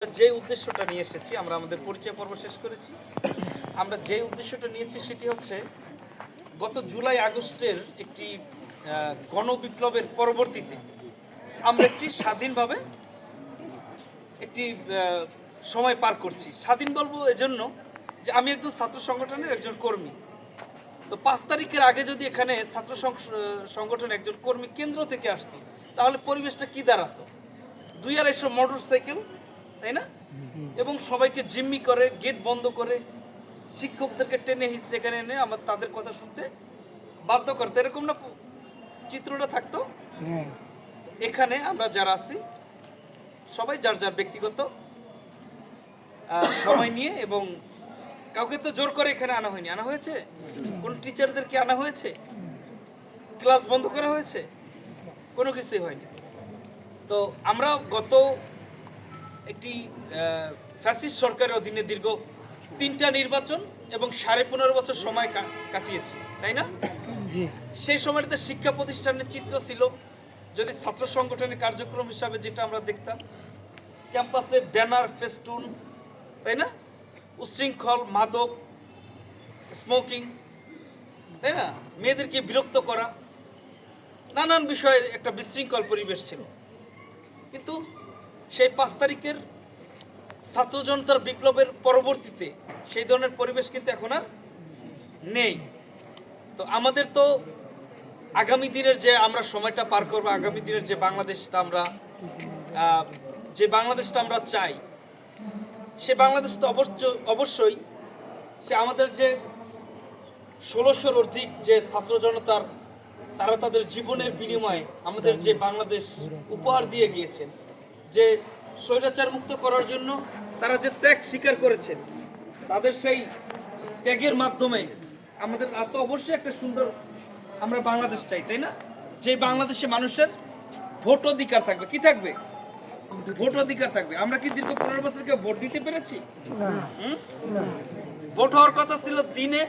যে উদ্দেশ্যটা নিয়ে এসেছি, আমরা আমাদের পরিচয় পর্ব শেষ করেছি। আমরা যে উদ্দেশ্যটা নিয়েছি সেটি হচ্ছে গত জুলাই আগস্টের একটি গণবিপ্লবের পরবর্তীতে আমরা একটি স্বাধীনভাবে একটি সময় পার করছি। স্বাধীন বলবো এজন্য যে আমি একজন ছাত্র সংগঠনের একজন কর্মী। তো 5 তারিখের আগে যদি এখানে ছাত্র সংগঠনের একজন কর্মী কেন্দ্র থেকে আসতো, তাহলে পরিবেশটা কি দাঁড়াতো? 2-250 মোটর সাইকেল, তাই না? এবং সবাইকে জিম্মি করে, গেট বন্ধ করে, শিক্ষকদেরকে টেনে হিঁচড়ে এখানে এনে আমার তাদের কথা শুনতে বাধ্য করতে, এরকম না চিত্রটা থাকতো? এখানে আমরা যারা আছি সবাই যার যার ব্যক্তিগত সময় নিয়ে, এবং কাউকে তো জোর করে এখানে আনা হয়নি। আনা হয়েছে? কোন টিচারদেরকে আনা হয়েছে? ক্লাস বন্ধ করা হয়েছে? কোনো কিছুই হয়নি। তো আমরা গত একটি ফ্যাসিস্ট সরকারের অধীনে দীর্ঘ 3টা নির্বাচন এবং 15.5 বছর সময় কাটিয়েছি, তাই না? সেই সময়টাতে শিক্ষা প্রতিষ্ঠানের চিত্র ছিল, যদি ছাত্র সংগঠনের কার্যক্রম হিসাবে যেটা আমরা দেখতাম, ক্যাম্পাসে ব্যানার, ফেস্টুন, তাই না? উচ্ছৃঙ্খল, মাদক, স্মোকিং, তাই না? মেয়েদেরকে বিরক্ত করা, নানান বিষয়ের একটা বিশৃঙ্খল পরিবেশ ছিল। কিন্তু সেই 5 তারিখের ছাত্র জনতার বিপ্লবের পরবর্তীতে সেই ধরনের পরিবেশ কিন্তু এখন আর নেই। তো আমাদের তো আগামী দিনের যে আমরা সময়টা পার করবো, আগামী দিনের যে বাংলাদেশটা আমরা চাই, সে বাংলাদেশ তো অবশ্যই সে আমাদের যে 1600-র অধিক যে ছাত্র জনতার, তারা তাদের জীবনের বিনিময়ে আমাদের যে বাংলাদেশ উপহার দিয়ে গিয়েছেন, যে স্বৈরাচার মুক্ত করার জন্য তারা যে ত্যাগ স্বীকার করেছেন, তাদের সেই ত্যাগের মাধ্যমে আমাদের তো অবশ্যই একটা সুন্দর আমরা বাংলাদেশ চাই, তাই না? যে বাংলাদেশে মানুষের ভোট অধিকার থাকবে। কি থাকবে? ভোট অধিকার থাকবে। আমরা কি দীর্ঘ 15 বছরকে ভোট দিতে পেরেছি? ভোট হওয়ার কথা ছিল দিনে,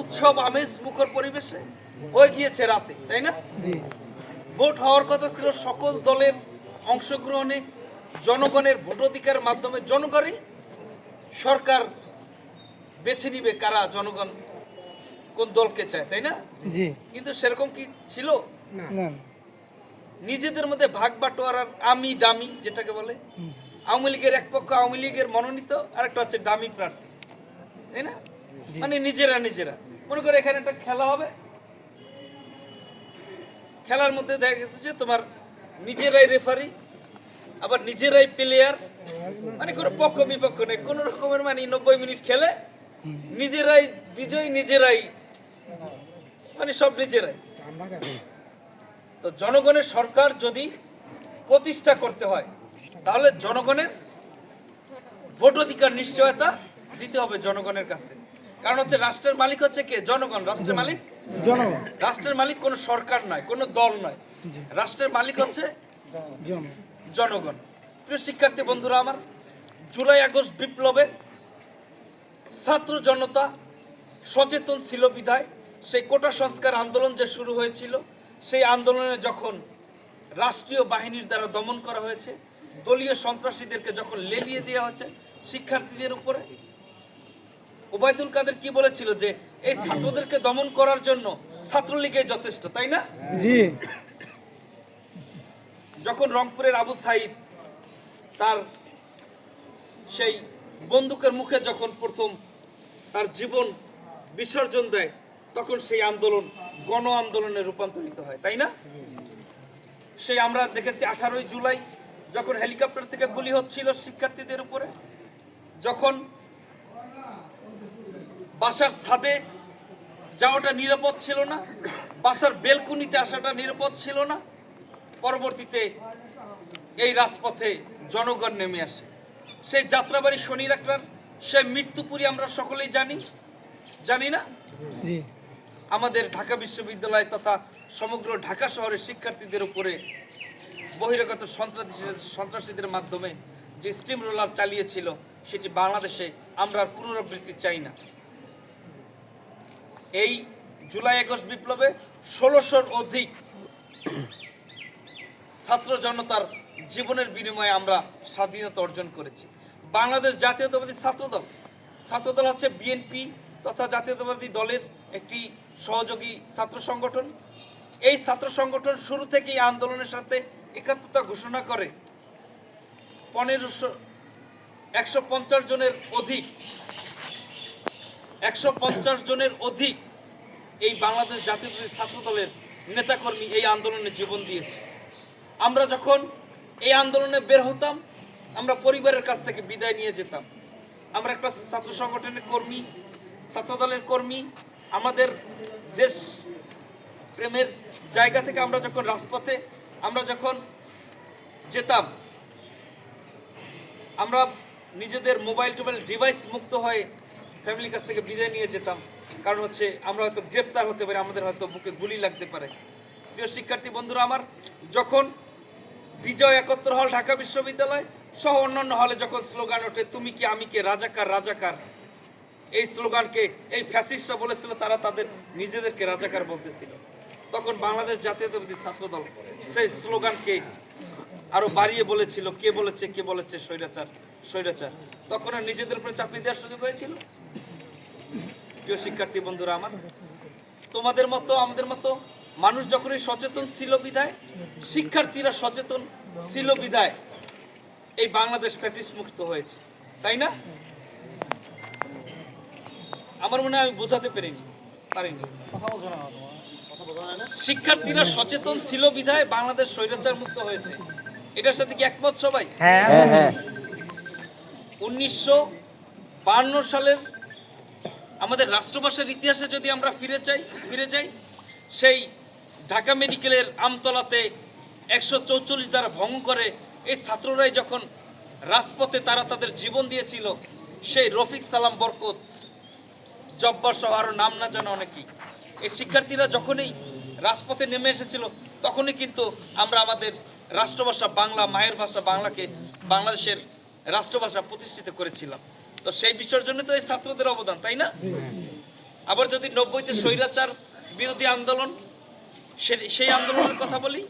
উৎসব আমেজ মুখর পরিবেশে, হয়ে গিয়েছে রাতে, তাই না? ভোট হওয়ার কথা ছিল সকল দলের অংশগ্রহণে, জনগণের ভোটাধিকার মাধ্যমে জনগণই সরকার বেছে নিবে কারা জনগণ কোন দলকে চায়, তাই না? কিন্তু সেরকম কি ছিল? নিজেদের মধ্যে ভাগ বাটোয়ারার আমি ডামি যেটাকে বলে, আওয়ামী লীগের এক পক্ষ আওয়ামী লীগের মনোনীত, আরেকটা হচ্ছে ডামি প্রার্থী, তাই না? মানে নিজেরা মনে করে এখানে একটা খেলা হবে, খেলার মধ্যে দেখা গেছে যে তোমার নিজেরাই রেফারি, আবার নিজেরাই প্লেয়ার, মানে কোনো পক্ষ বিপক্ষ নেই, কোন রকমের, মানে 90 মিনিট খেলে নিজেরাই বিজয়ী, নিজেরাই মানে সব নিজেরাই। তো জনগণের সরকার যদি প্রতিষ্ঠা করতে হয়, তাহলে জনগণের ভোট অধিকার নিশ্চয়তা দিতে হবে জনগণের কাছে। কারণ হচ্ছে রাষ্ট্রের মালিক হচ্ছে কে? জনগণ। রাষ্ট্রের মালিক জনগণ। রাষ্ট্রের মালিক কোনো সরকার নয়, কোনো দল নয়, রাষ্ট্রের মালিক হচ্ছে জনগণ। প্রিয় শিক্ষার্থী বন্ধুরা আমার, জুলাই আগস্ট বিপ্লবে ছাত্র জনতা সচেতন ছিল বিধায় সেই কোটা সংস্কার আন্দোলন যে শুরু হয়েছিল, সেই আন্দোলনে যখন রাষ্ট্রীয় বাহিনীর দ্বারা দমন করা হয়েছে, দলীয় সন্ত্রাসীদেরকে যখন লেলিয়ে দেওয়া হয়েছে শিক্ষার্থীদের উপরে, ওবায়দুল কাদের কি বলেছিল যে এই ছাত্রদেরকে দমন করার জন্য ছাত্রলীগই যথেষ্ট, তাই না? যখন রংপুরের আবু সাইদ তার সেই বন্দুকের মুখে যখন প্রথম তার জীবন বিসর্জন দেয়, তখন সেই আন্দোলন গণ আন্দোলনে রূপান্তরিত হয়, তাই না? সেই আমরা দেখেছি 18ই জুলাই যখন হেলিকপ্টার থেকে গুলি হচ্ছিল শিক্ষার্থীদের উপরে, যখন বাসার ছাদে যাওয়াটা নিরাপদ ছিল না, বাসার বেলকুনিতে আসাটা নিরাপদ ছিল না, পরবর্তীতে এই রাজপথে জনগণ নেমে আসে। সেই যাত্রাবাড়ি শনি রাখলার সেই মৃত্যুপুরী আমরা সকলেই জানি না? আমাদের ঢাকা বিশ্ববিদ্যালয় তথা সমগ্র ঢাকা শহরের শিক্ষার্থীদের উপরে বহিরাগত সন্ত্রাসীদের মাধ্যমে যে স্টিম রোলার চালিয়েছিল, সেটি বাংলাদেশে আমরা পুনরাবৃত্তি চাই না। এই জুলাই আগস্ট বিপ্লবে 1600-র অধিক ছাত্র জনতার জীবনের বিনিময়ে আমরা স্বাধীনতা অর্জন করেছি। বাংলাদেশ জাতীয়তাবাদী ছাত্রদল হচ্ছে বিএনপি তথা জাতীয়তাবাদী দলের একটি সহযোগী ছাত্র সংগঠন। এই ছাত্র সংগঠন শুরু থেকেই আন্দোলনের সাথে একাত্মতা ঘোষণা করে 150 জনের অধিক এই বাংলাদেশ জাতীয়তাবাদী ছাত্রদলের নেতাকর্মী এই আন্দোলনে জীবন দিয়েছে। আমরা যখন এই আন্দোলনে বের হতাম, আমরা পরিবারের কাছ থেকে বিদায় নিয়ে যেতাম। আমরা একটা ছাত্র সংগঠনের কর্মী, ছাত্রদলের কর্মী। আমাদের দেশ প্রেমের জায়গা থেকে আমরা যখন রাজপথে আমরা যখন যেতাম, আমরা নিজেদের মোবাইল ডিভাইস মুক্ত হয়ে ফ্যামিলির কাছ থেকে বিদায় নিয়ে যেতাম। কারণ হচ্ছে আমরা হয়তো গ্রেপ্তার হতে পারি, আমাদের হয়তো বুকে গুলি লাগতে পারে। প্রিয় শিক্ষার্থী বন্ধুরা আমার, যখন বিজয় 71 হল ঢাকা বিশ্ববিদ্যালয় সহ অন্যান্য হলে যখন স্লোগান ওঠে তুমি কি আমি কে, রাজাকার রাজাকার, এই স্লোগানকে এই ফ্যাসিস্টরা বলেছিল, তারা তাদের নিজেদেরকে রাজাকার বলতেছিল। তখন বাংলাদেশ জাতীয়তাবাদী ছাত্রদল সেই স্লোগানকে আরো বাড়িয়ে বলেছিল, কে বলেছে স্বৈরাচার স্বৈরাচার। তখন আর নিজেদের উপরে চাপিয়ে দেওয়ার সুযোগ হয়েছিল। প্রিয় শিক্ষার্থী বন্ধুরা আমার, তোমাদের মতো আমাদের মতো মানুষ যখনই সচেতন ছিল বিধায়, শিক্ষার্থীরা সচেতন ছিল বিধায় এই বাংলাদেশ ফ্যাসিস্ট মুক্ত হয়েছে, তাই না? আমার মনে হয় আমি বোঝাতে পারিনি। শিক্ষার্থীরা সচেতন ছিল বিধায় বাংলাদেশ স্বৈরাচার মুক্ত হয়েছে। এটার সাথে কি একমত সবাই? হ্যাঁ। 1952 সালের আমাদের রাষ্ট্রভাষার ইতিহাসে যদি আমরা ফিরে যাই, সেই ঢাকা মেডিকেলের আমতলাতে 144 দ্বারা ভঙ্গ করে এই ছাত্ররাই যখন রাজপথে তারা তাদের জীবন দিয়েছিল, সেই রফিক সালাম বরকত, জব্বার সহ আরো নাম না জানা অনেকেই, এই শিক্ষার্থীরা যখনই রাজপথে নেমে এসেছিল তখনই কিন্তু আমরা আমাদের রাষ্ট্রভাষা বাংলা, মায়ের ভাষা বাংলাকে বাংলাদেশের রাষ্ট্রভাষা প্রতিষ্ঠিত করেছিলাম। তো সেই বিষয়ের জন্য তো এই ছাত্রদের অবদান, তাই না? আবার যদি 90-তে স্বৈরাচার বিরোধী আন্দোলন, সেই আন্দোলনের কথা বলি,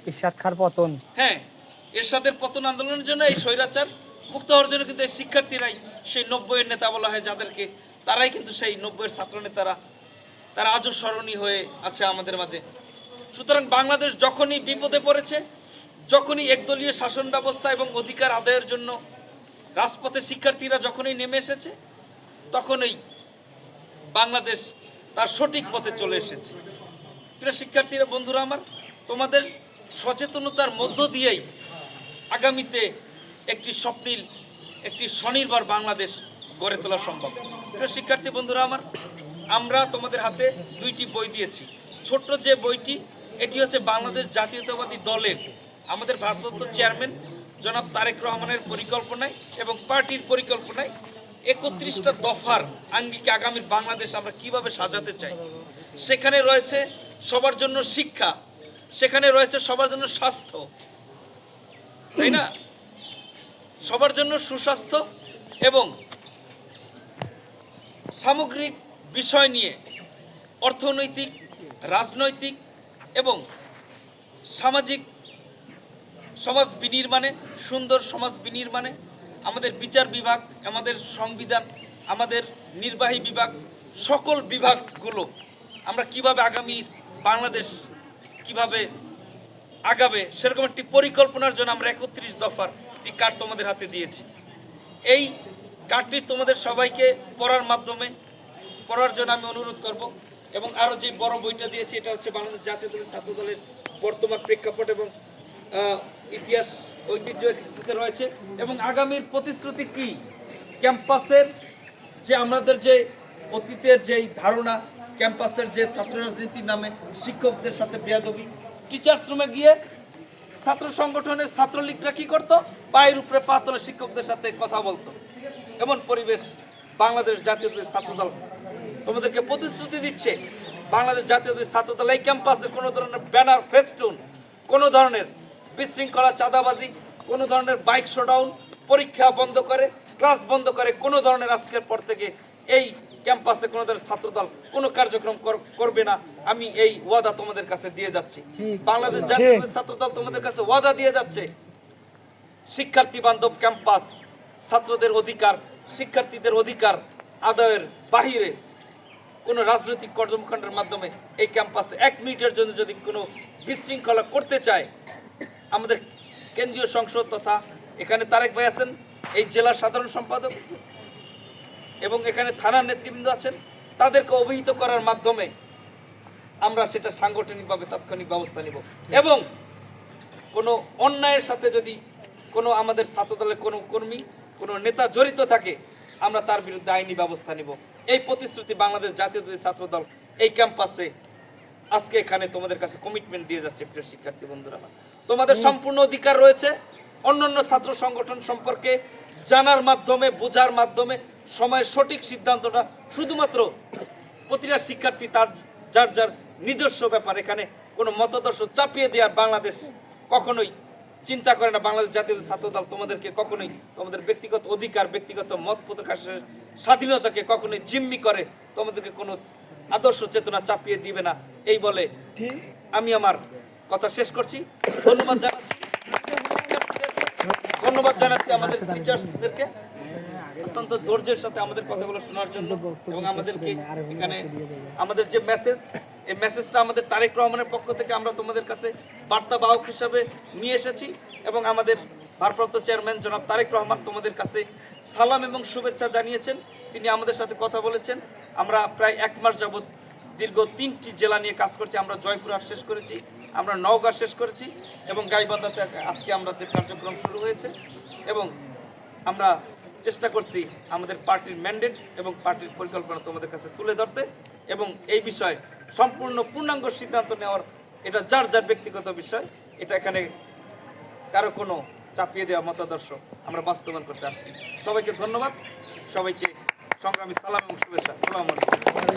এরশাদ খার পতন, হ্যাঁ, এরশাদের পতন আন্দোলনের জন্য এই স্বৈরাচার মুক্ত হওয়ার জন্য কিন্তু এই শিক্ষার্থীরাই সেই 90-এর নেতা বলা হয় যাদেরকে, তারাই কিন্তু সেই 90-এর ছাত্র নেতারা, তারা আজও স্মরণীয় হয়ে আছে আমাদের মাঝে। সুতরাং বাংলাদেশ যখনই বিপদে পড়েছে, যখনই একদলীয় শাসন ব্যবস্থা এবং অধিকার আদায়ের জন্য রাজপথে শিক্ষার্থীরা যখনই নেমে এসেছে, তখনই বাংলাদেশ তার সঠিক পথে চলে এসেছে। প্রিয় শিক্ষার্থীরা বন্ধুরা আমার, তোমাদের সচেতনতার মধ্য দিয়েই আগামীতে একটি স্বপ্নিল, একটি স্বনির্ভর বাংলাদেশ গড়ে তোলা সম্ভব। প্রিয় শিক্ষার্থী বন্ধুরা আমার, আমরা তোমাদের হাতে 2টি বই দিয়েছি। ছোট্ট যে বইটি, এটি হচ্ছে বাংলাদেশ জাতীয়তাবাদী দলের আমাদের ভারপ্রাপ্ত চেয়ারম্যান জনাব তারেক রহমানের পরিকল্পনায় এবং পার্টির পরিকল্পনায় 31টা দফার আঙ্গিকে আগামীর বাংলাদেশ আমরা কিভাবে সাজাতে চাই। সেখানে রয়েছে সবার জন্য শিক্ষা, সেখানে রয়েছে সবার জন্য স্বাস্থ্য, তাই না? সবার জন্য সুস্বাস্থ্য এবং সামগ্রিক বিষয় নিয়ে অর্থনৈতিক, রাজনৈতিক এবং সামাজিক সমাজ বিনির্মাণে, সুন্দর সমাজ বিনির্মাণে আমাদের বিচার বিভাগ, আমাদের সংবিধান, আমাদের নির্বাহী বিভাগ, সকল বিভাগগুলো আমরা কিভাবে আগামী বাংলাদেশ কিভাবে আগাবে, সেরকম একটি পরিকল্পনার জন্য আমরা 31 দফার একটি কার্ড তোমাদের হাতে দিয়েছি। এই কার্ডটি তোমাদের সবাইকে পড়ার জন্য আমি অনুরোধ করব। এবং আরও যে বড় বইটা দিয়েছি, এটা হচ্ছে বাংলাদেশ জাতীয়তাবাদী ছাত্রদলের বর্তমান প্রেক্ষাপট এবং ইতিহাস ঐতিহ্য রয়েছে এবং আগামীর প্রতিশ্রুতি কি, ক্যাম্পাসের যে আমাদের যে অতীতের যেই ধারণা, ক্যাম্পাসের যে ছাত্র রাজনীতির নামে শিক্ষকদের সাথে বেয়াদবি, টিচার্স রুমে গিয়ে ছাত্র সংগঠনের ছাত্রলীগরা কি করতো, পায়ের উপরে পা তুলে শিক্ষকদের সাথে কথা বলতো, এমন পরিবেশ বাংলাদেশ জাতীয়তাবাদী ছাত্রদল তোমাদেরকে প্রতিশ্রুতি দিচ্ছে। বাংলাদেশ জাতীয়তাবাদী ছাত্রদল এই ক্যাম্পাসে কোনো ধরনের ব্যানার, ফেস্টুন, কোনো ধরনের বিশৃঙ্খলা, চাঁদাবাজি, কোনো ধরনের বাইক শোডাউন, পরীক্ষা বন্ধ করে, ক্লাস বন্ধ করে, কোনো ধরনের আজকের পর থেকে এই ক্যাম্পাসে কোনো ধরনের ছাত্রদল কোনো কার্যক্রম করবে না। আমি এই ওয়াদা তোমাদের কাছে দিয়ে যাচ্ছি। বাংলাদেশ জাতীয়তাবাদী ছাত্রদল তোমাদের কাছে ওয়াদা দিয়ে যাচ্ছে শিক্ষার্থী বান্ধব ক্যাম্পাস, ছাত্রদের অধিকার, শিক্ষার্থীদের অধিকার আদায়ের বাহিরে কোনো রাজনৈতিক কর্মকাণ্ডের মাধ্যমে এই ক্যাম্পাসে 1 মিনিটের জন্য যদি কোনো বিশৃঙ্খলা করতে চায়, আমাদের কেন্দ্রীয় সংসদ তথা এখানে তারেক ভাই আছেন, এই জেলার সাধারণ সম্পাদক, এবং এখানে থানার নেতৃবৃন্দ আছেন, তাদেরকে অবহিত করার মাধ্যমে আমরা সেটা সাংগঠনিকভাবে তাৎক্ষণিক ব্যবস্থা নিব। এবং কোনো অন্যায়ের সাথে যদি কোনো আমাদের ছাত্রদলের কোনো কর্মী, কোনো নেতা জড়িত থাকে, আমরা তার বিরুদ্ধে আইনি ব্যবস্থা নিব। এই প্রতিশ্রুতি বাংলাদেশ জাতীয়তাবাদী ছাত্রদল এই ক্যাম্পাসে আজকে এখানে তোমাদের কাছে কমিটমেন্ট দিয়ে যাচ্ছে। প্রিয় শিক্ষার্থী বন্ধুরা, তোমাদের সম্পূর্ণ অধিকার রয়েছে অন্যান্য ছাত্র সংগঠন সম্পর্কে জানার মাধ্যমে, বোঝার মাধ্যমে সময়ের সঠিক সিদ্ধান্তটা শুধুমাত্র প্রতিটা শিক্ষার্থী তার যার যার নিজস্ব ব্যাপার। এখানে কোনো মতাদর্শ চাপিয়ে দেওয়ার বাংলাদেশ কখনোই চিন্তা করে না। বাংলাদেশ জাতীয় ছাত্রদল তোমাদেরকে কখনোই তোমাদের ব্যক্তিগত অধিকার, ব্যক্তিগত মত প্রকাশের স্বাধীনতাকে কখনোই জিম্মি করে তোমাদেরকে কোনো আদর্শ চেতনা চাপিয়ে দিবে না। এই বলে আমি আমার কথা শেষ করছি। ধন্যবাদ জানাচ্ছি আমাদের টিচার্সদেরকে অত্যন্ত ধৈর্যের সাথে আমাদের কথাগুলো শোনার জন্য, এবং আমাদেরকে এখানে আমাদের যে মেসেজ, এই মেসেজটা আমাদের তারেক রহমানের পক্ষ থেকে আমরা তোমাদের কাছে বার্তাবাহক হিসাবে নিয়ে এসেছি। এবং আমাদের ভারপ্রাপ্ত চেয়ারম্যান জনাব তারেক রহমান তোমাদের কাছে সালাম এবং শুভেচ্ছা জানিয়েছেন। তিনি আমাদের সাথে কথা বলেছেন। আমরা প্রায় 1 মাস যাবৎ দীর্ঘ 3টি জেলা নিয়ে কাজ করছি। আমরা জয়পুরহাট শেষ করেছি, আমরা নওগাঁ শেষ করেছি, এবং গাইবান্ধাতে আজকে আমাদের কার্যক্রম শুরু হয়েছে। এবং আমরা চেষ্টা করছি আমাদের পার্টির ম্যান্ডেট এবং পার্টির পরিকল্পনা তোমাদের কাছে তুলে ধরতে, এবং এই বিষয়ে সম্পূর্ণ পূর্ণাঙ্গ সিদ্ধান্ত নেওয়ার, এটা যার যার ব্যক্তিগত বিষয়। এটা এখানে কারো কোনো চাপিয়ে দেওয়া মতাদর্শ আমরা বাস্তবায়ন করতে আসি। সবাইকে ধন্যবাদ, সবাইকে সংগ্রামী সালাম এবং শুভেচ্ছা। আসসালামু আলাইকুম।